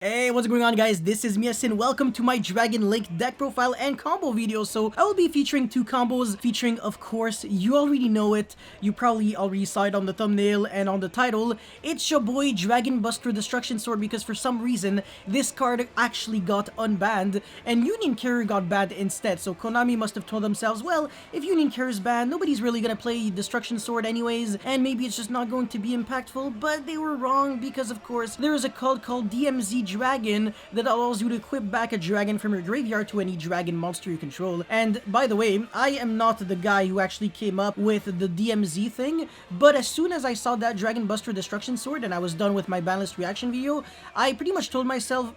Hey, what's going on guys? This is Miasin. Welcome to my Dragon Link deck profile and combo video. So I will be featuring two combos featuring, of course, you already know it. You probably already saw it on the thumbnail and on the title. It's your boy Dragon Buster Destruction Sword because for some reason this card actually got unbanned and Union Carrier got banned instead. So Konami must have told themselves, well, if Union Carrier is banned, nobody's really gonna play Destruction Sword anyways, and maybe it's just not going to be impactful. But they were wrong because, of course, there is a card called DMZ Dragon that allows you to equip back a dragon from your graveyard to any dragon monster you control. And by the way, I am not the guy who actually came up with the DMZ thing, but as soon as I saw that Dragon Buster Destruction Sword and I was done with my banlist reaction video, I pretty much told myself,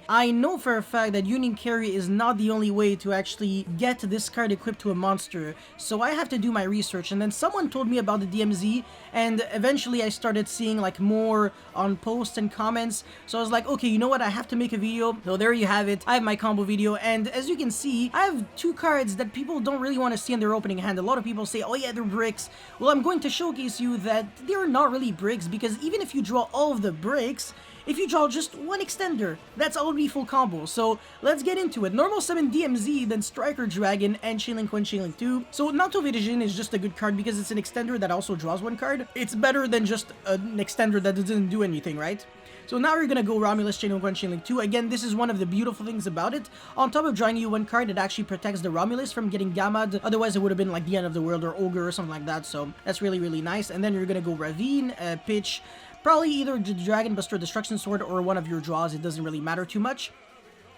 I know for a fact that Union Carry is not the only way to actually get this card equipped to a monster, so I have to do my research. And then someone told me about the DMZ, and eventually I started seeing like more on posts and comments, so I was like, okay, you know what, I have to make a video. So there you have it. I have my combo video, and as you can see, I have two cards that people don't really want to see in their opening hand. A lot of people say, oh yeah, they're bricks. Well, I'm going to showcase you that they're not really bricks, because even if you draw all of the bricks, if you draw just one extender, that's already full combo. So let's get into it. Normal summon DMZ, then Striker Dragon, and Chainlink 1, Chainlink 2. So Naoto Vision is just a good card because it's an extender that also draws one card. It's better than just an extender that doesn't do anything, right? So now we're gonna go Romulus, Chainlink 1, Chainlink 2. Again, this is one of the beautiful things about it. On top of drawing you one card, it actually protects the Romulus from getting Gamad. Otherwise, it would have been like the end of the world or Ogre or something like that. So that's really, really nice. And then you're gonna go Ravine, Pitch, probably either the Dragon Buster Destruction Sword or one of your draws. It doesn't really matter too much.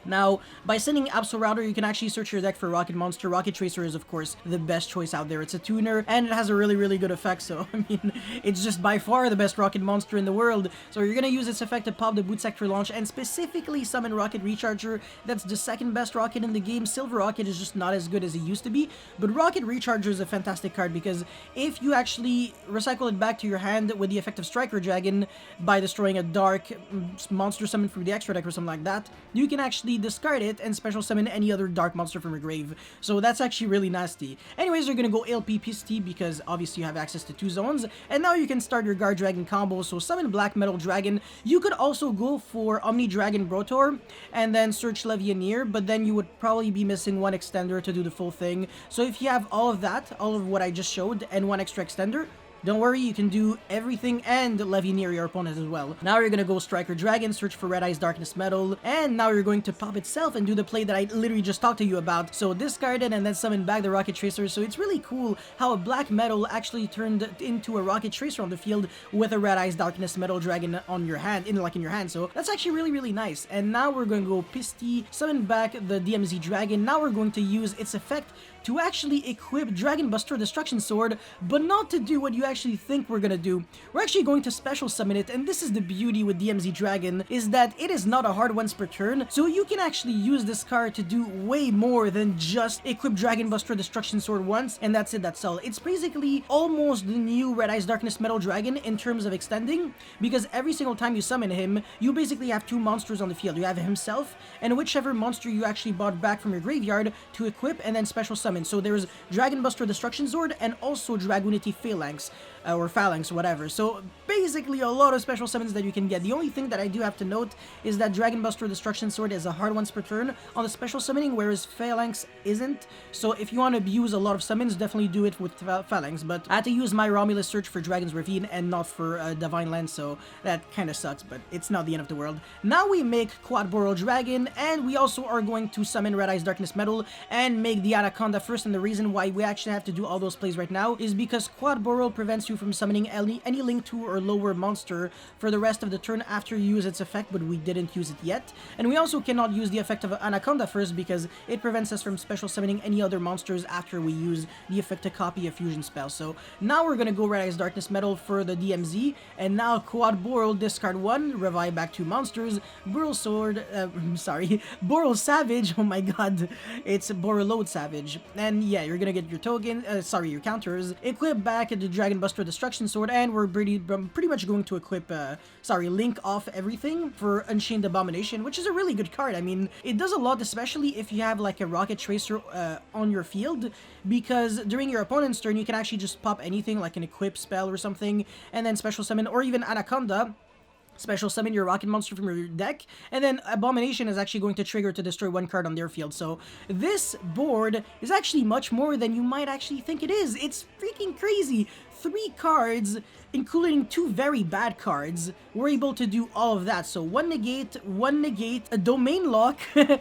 Now, by sending Absol Router, you can actually search your deck for Rocket Monster. Rocket Tracer is, of course, the best choice out there. It's a tuner, and it has a really, really good effect, so, I mean, it's just by far the best Rocket Monster in the world. So you're gonna use its effect to pop the Boot Sector launch, and specifically summon Rocket Recharger. That's the second best Rocket in the game. Silver Rocket is just not as good as it used to be, but Rocket Recharger is a fantastic card, because if you actually recycle it back to your hand with the effect of Striker Dragon by destroying a dark monster summon from the extra deck or something like that, you can actually discard it and special summon any other dark monster from your grave. So that's actually really nasty. Anyways, you're gonna go LP Pisty because obviously you have access to two zones, and now you can start your Guard Dragon combo. So summon Black Metal Dragon. You could also go for Omni Dragon Brotor and then search Levianeer, but then you would probably be missing one extender to do the full thing. So if you have all of that, all of what I just showed, and one extra extender, don't worry, you can do everything and Levianeer your opponent as well. Now you're gonna go Striker Dragon, search for Red Eyes Darkness Metal, and now you're going to pop itself and do the play that I literally just talked to you about. So discard it and then summon back the Rocket Tracer. So it's really cool how a Black Metal actually turned into a Rocket Tracer on the field with a Red Eyes Darkness Metal Dragon on your hand, in your hand. So that's actually really, really nice. And now we're going to go Pisty, summon back the DMZ Dragon. Now we're going to use its effect to actually equip Dragon Buster Destruction Sword, but not to do what you actually think we're gonna do. We're actually going to special summon it, and this is the beauty with DMZ Dragon, is that it is not a hard once per turn, so you can actually use this card to do way more than just equip Dragon Buster Destruction Sword once, and that's it, that's all. It's basically almost the new Red Eyes Darkness Metal Dragon in terms of extending, because every single time you summon him, you basically have two monsters on the field. You have himself, and whichever monster you actually bought back from your graveyard to equip, and then special summon. So there's Dragon Buster Destruction Sword and also Dragunity Phalanx, or Phalanx, whatever. So basically a lot of special summons that you can get. The only thing that I do have to note is that Dragon Buster Destruction Sword is a hard once per turn on the special summoning, whereas Phalanx isn't. So if you want to abuse a lot of summons, definitely do it with Phalanx. But I had to use my Romulus search for Dragon's Ravine and not for Divine Lens, so that kind of sucks, but it's not the end of the world. Now we make Quad Boral Dragon, and we also are going to summon Red Eyes Darkness Metal and make the Anaconda first. And the reason why we actually have to do all those plays right now is because Quad Boral prevents you from summoning any Link 2 or lower monster for the rest of the turn after you use its effect, but we didn't use it yet. And we also cannot use the effect of Anaconda first because it prevents us from special summoning any other monsters after we use the effect to copy a fusion spell. So now we're gonna go Red Eyes Darkness Metal for the DMZ, and now Quad Boral, discard one, revive back two monsters, Boral Sword, Boral Savage, oh my god, it's Borreload Savage. And yeah, you're gonna get your token, your counters, equip back the Dragon Buster Destruction Sword, and we're pretty much going to equip, Link off everything for Unchained Abomination, which is a really good card. I mean, it does a lot, especially if you have like a Rocket Tracer on your field, because during your opponent's turn, you can actually just pop anything like an equip spell or something, and then special summon, or even Anaconda, special summon your rocket monster from your deck, and then Abomination is actually going to trigger to destroy one card on their field. So this board is actually much more than you might actually think it is. It's freaking crazy. 3 cards, including 2 very bad cards, we're able to do all of that. So one negate, a domain lock,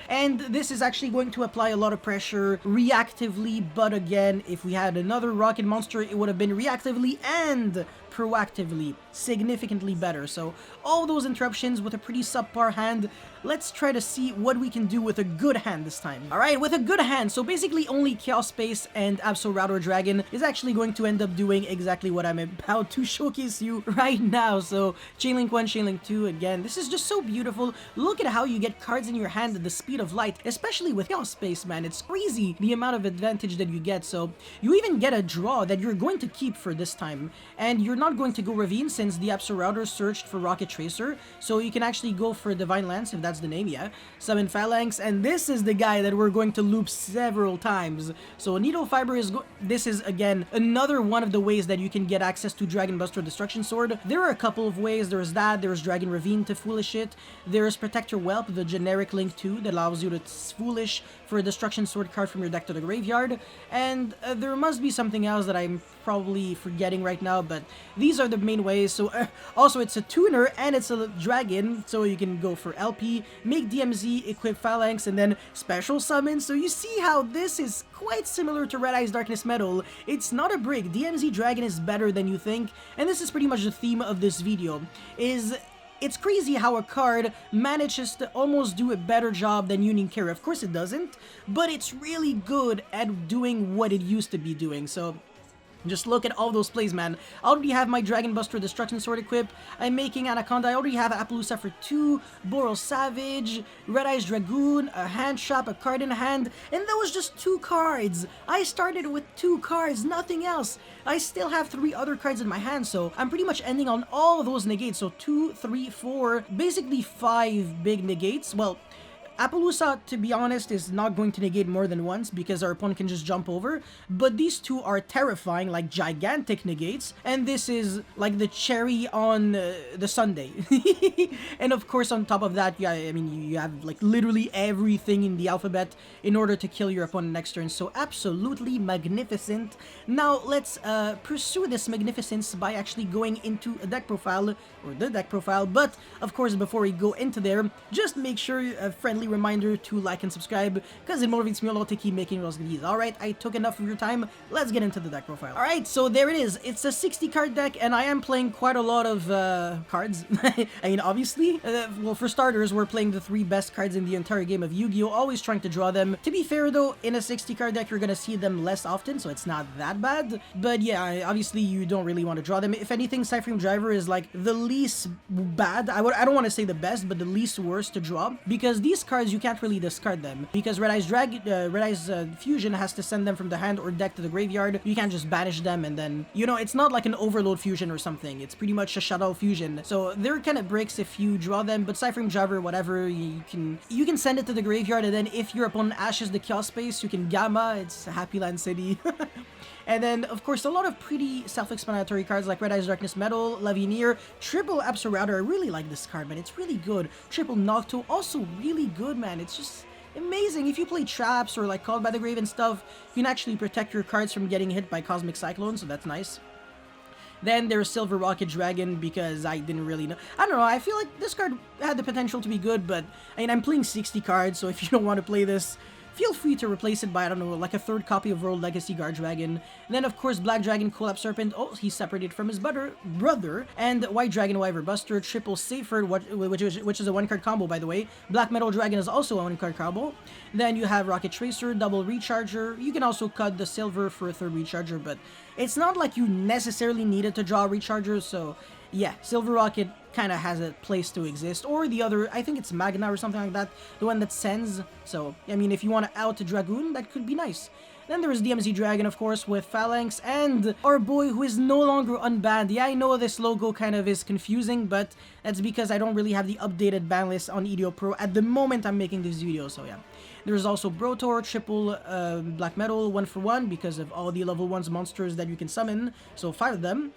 and this is actually going to apply a lot of pressure reactively, but again, if we had another rocket monster, it would have been reactively and proactively significantly better. So all those interruptions with a pretty subpar hand. Let's try to see what we can do with a good hand this time. Alright, with a good hand, so basically only Chaos Space and Absol Dragon is actually going to end up doing exactly what I'm about to showcase you right now. So Chainlink 1, Chainlink 2, again, this is just so beautiful. Look at how you get cards in your hand at the speed of light, especially with Chaos Space, man. It's crazy the amount of advantage that you get. So you even get a draw that you're going to keep for this time, and you're not going to go Ravine since the Absol Router searched for Rocket Tracer, so you can actually go for Divine Lance if that's the name, yeah. Summon Phalanx, and this is the guy that we're going to loop several times. So Needle Fiber is this is again another one of the ways that you can get access to Dragon Buster Destruction Sword. There are a couple of ways. There's that, there's Dragon Ravine to foolish it, there's Protector Whelp, the generic Link 2 that allows you to foolish for a Destruction Sword card from your deck to the graveyard, and there must be something else that I'm probably forgetting right now, but these are the main ways. So also it's a tuner and it's a dragon, so you can go for LP, make DMZ, equip Phalanx, and then special summon. So you see how this is quite similar to Red Eyes Darkness Metal. It's not a brick. DMZ Dragon is better than you think, and this is pretty much the theme of this video. It's crazy how a card manages to almost do a better job than Union Carry. Of course it doesn't, but it's really good at doing what it used to be doing. So just look at all those plays, man. I already have my Dragon Buster Destruction Sword equipped. I'm making Anaconda. I already have Appaloosa for 2, Boros Savage, Red Eyes Dragoon, a Hand Shop, a card in hand, and that was just 2 cards. I started with 2 cards, nothing else. I still have 3 other cards in my hand, so I'm pretty much ending on all of those negates. So 2, 3, 4, basically 5 big negates. Well, Appaloosa, to be honest, is not going to negate more than once because our opponent can just jump over, but these 2 are terrifying, like gigantic negates, and this is like the cherry on the sundae. And of course, on top of that, yeah, I mean, you have like literally everything in the alphabet in order to kill your opponent next turn, so absolutely magnificent. Now, let's pursue this magnificence by actually going into a deck profile, or the deck profile, but of course, before we go into there, just make sure a friendly reminder to like and subscribe, because it motivates me a lot to keep making those videos. Alright, I took enough of your time, let's get into the deck profile. Alright, so there it is. It's a 60 card deck, and I am playing quite a lot of cards. I mean, obviously, well, for starters, we're playing the 3 best cards in the entire game of Yu-Gi-Oh! Always trying to draw them. To be fair though, in a 60 card deck, you're gonna see them less often, so it's not that bad. But yeah, obviously, you don't really want to draw them. If anything, Cyframe Driver is like the least bad. I don't want to say the best, but the least worst to draw, because these cards you can't really discard them, because Red Eyes Fusion has to send them from the hand or deck to the graveyard. You can't just banish them, and then, you know, it's not like an Overload Fusion or something. It's pretty much a Shadow Fusion, so they're kind of breaks if you draw them. But Cyframe Driver, whatever, you can send it to the graveyard, and then if your opponent ashes the Chaos Space, you can Gamma. It's Happy Land City. And then, of course, a lot of pretty self-explanatory cards like Red Eyes Darkness Metal, Lavineer, Triple Absol Router. I really like this card, man. It's really good. Triple Nocto, also really good, man. It's just amazing. If you play traps or like Called by the Grave and stuff, you can actually protect your cards from getting hit by Cosmic Cyclone, so that's nice. Then there's Silver Rocket Dragon, because I didn't really know. I don't know, I feel like this card had the potential to be good, but I mean, I'm playing 60 cards, so if you don't want to play this, feel free to replace it by, I don't know, like a 3rd copy of World Legacy Guard Dragon. And then, of course, Black Dragon, Collapse Serpent. Oh, he's separated from his brother. And White Dragon, Wyver Buster, Triple Seyfried, which is a 1-card combo, by the way. Black Metal Dragon is also a 1-card combo. Then you have Rocket Tracer, Double Recharger. You can also cut the Silver for a 3rd Recharger, but it's not like you necessarily needed to draw a Recharger, so yeah, Silver Rocket kind of has a place to exist. Or the other, I think it's Magna or something like that, the one that sends. So, I mean, if you want to out a Dragoon, that could be nice. Then there is DMZ Dragon, of course, with Phalanx, and our boy who is no longer unbanned. Yeah, I know this logo kind of is confusing, but that's because I don't really have the updated ban list on EDO Pro at the moment I'm making this video, so yeah. There's also Brotor, Triple Black Metal, 1-for-1, because of all the level 1s monsters that you can summon, so 5 of them.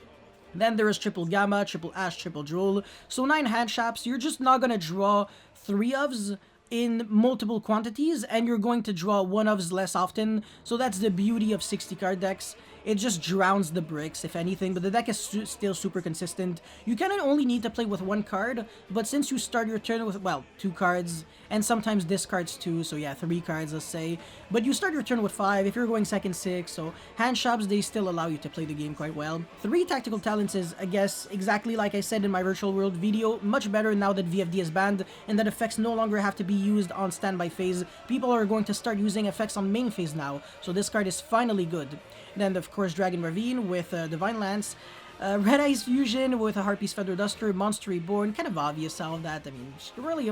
Then there is triple Gamma, triple Ash, triple Droll. So 9 hand traps. You're just not gonna draw 3 ofs in multiple quantities, and you're going to draw 1 ofs less often. So that's the beauty of 60 card decks. It just drowns the bricks, if anything, but the deck is still super consistent. You kind of only need to play with 1 card, but since you start your turn with, well, 2 cards, and sometimes discards 2, so yeah, 3 cards, let's say, but you start your turn with 5 if you're going second 6, so hand shops, they still allow you to play the game quite well. 3 tactical talents is, I guess, exactly like I said in my virtual world video, much better now that VFD is banned, and that effects no longer have to be used on standby phase. People are going to start using effects on main phase now, so this card is finally good. Then, of course, Dragon Ravine with Divine Lance, Red Eyes Fusion with a Harpy's Feather Duster, Monster Reborn, kind of obvious all of that. I mean, really,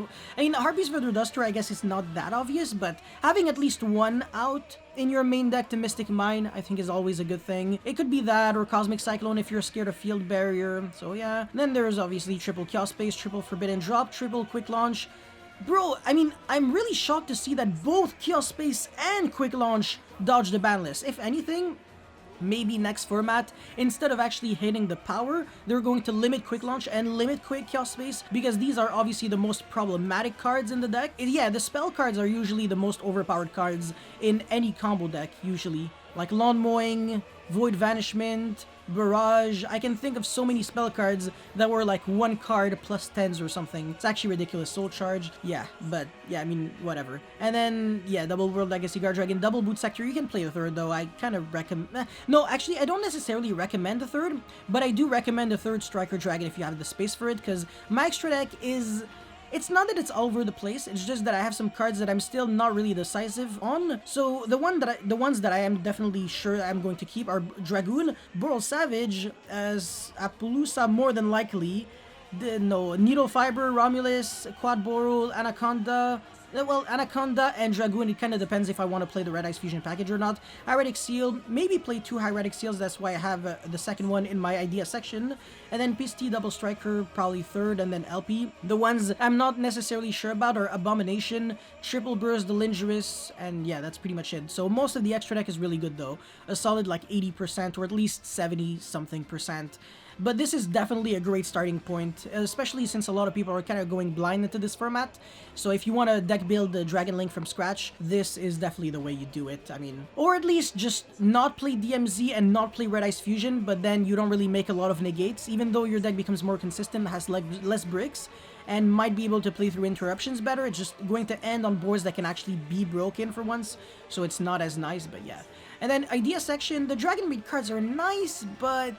Harpy's Feather Duster, I guess it's not that obvious, but having at least 1 out in your main deck to Mystic Mine, I think is always a good thing. It could be that, or Cosmic Cyclone if you're scared of Field Barrier, so yeah. Then there's obviously triple Chaos Space, triple Forbidden Drop, triple Quick Launch. Bro, I mean, I'm really shocked to see that both Chaos Space and Quick Launch dodge the ban list. If anything, maybe next format, instead of actually hitting the power, they're going to limit Quick Launch and limit Quick Chaos Space, because these are obviously the most problematic cards in the deck. Yeah, the spell cards are usually the most overpowered cards in any combo deck, usually. Like Lawn Mowing, Void Vanishment, Barrage. I can think of so many spell cards that were like 1 card plus 10s or something. It's actually ridiculous. Soul Charge. Yeah, but yeah, I mean, whatever. And then, yeah, double World Legacy Guard Dragon, double Boot Sector. You can play the third, though. I kind of recommend... No, actually, I don't necessarily recommend the third, but I do recommend the third Striker Dragon if you have the space for it, because my extra deck is... It's not that it's all over the place, it's just that I have some cards that I'm still not really decisive on. So the ones that I am definitely sure I'm going to keep are Dragoon, Boral Savage, as Appaloosa more than likely, Needle Fiber, Romulus, Quad Boral, Anaconda. Well, Anaconda and Dragoon, it kind of depends if I want to play the Red Eyes Fusion package or not. Hieratic Seal, maybe play 2 Hieratic Seals, that's why I have the second one in my idea section. And then PST Double Striker, probably third, and then LP. The ones I'm not necessarily sure about are Abomination, Triple Burst, Delingirus, and yeah, that's pretty much it. So most of the extra deck is really good though. A solid like 80% or at least 70-something%. But this is definitely a great starting point, especially since a lot of people are kind of going blind into this format. So if you want to deck build the Dragon Link from scratch, this is definitely the way you do it. I mean, or at least just not play DMZ and not play Red Eyes Fusion, but then you don't really make a lot of negates, even though your deck becomes more consistent, has less bricks, and might be able to play through interruptions better. It's just going to end on boards that can actually be broken for once, so it's not as nice, but yeah. And then idea section, the Dragon Maid cards are nice, but...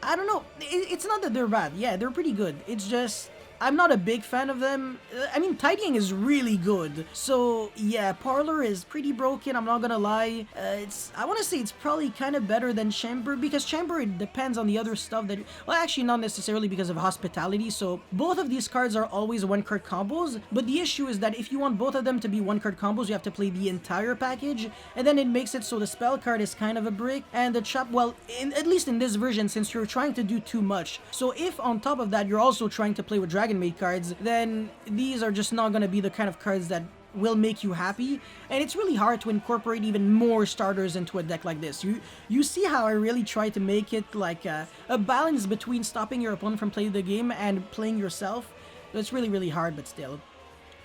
I don't know, it's not that they're bad. Yeah, they're pretty good. It's just, I'm not a big fan of them. I mean, Tidying is really good. So, yeah, Parlor is pretty broken, I'm not gonna lie. I want to say it's probably kind of better than Chamber, because Chamber, it depends on the other stuff that... Well, actually, not necessarily because of Hospitality, so both of these cards are always 1-card combos, but the issue is that if you want both of them to be 1-card combos, you have to play the entire package, and then it makes it so the spell card is kind of a brick, and the trap, well, at least in this version, since you're trying to do too much. So if on top of that, you're also trying to play with Dragon Maid cards, then these are just not going to be the kind of cards that will make you happy, and it's really hard to incorporate even more starters into a deck like this. You see how I really try to make it like a balance between stopping your opponent from playing the game and playing yourself. It's really, really hard, but still.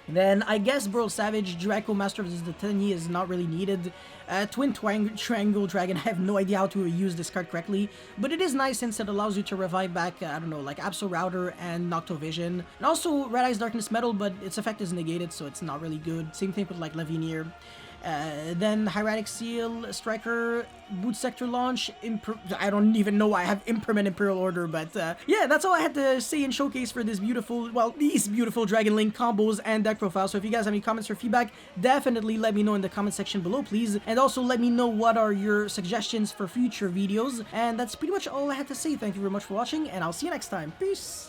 Then, I guess Boral Savage, Draco, Master of the Tetany is not really needed. Twin Triangle Dragon, I have no idea how to use this card correctly, but it is nice since it allows you to revive back, I don't know, like Absol Router and Noctovision. And also Red Eyes Darkness Metal, but its effect is negated, so it's not really good. Same thing with like Levinier. Then Hieratic Seal, Striker, Boot Sector Launch, I don't even know why I have Impermanent Imperial Order, but yeah, that's all I had to say and showcase for this beautiful, well, these beautiful Dragon Link combos and deck profiles. So if you guys have any comments or feedback, definitely let me know in the comment section below, please. And also let me know what are your suggestions for future videos. And that's pretty much all I had to say. Thank you very much for watching, and I'll see you next time. Peace!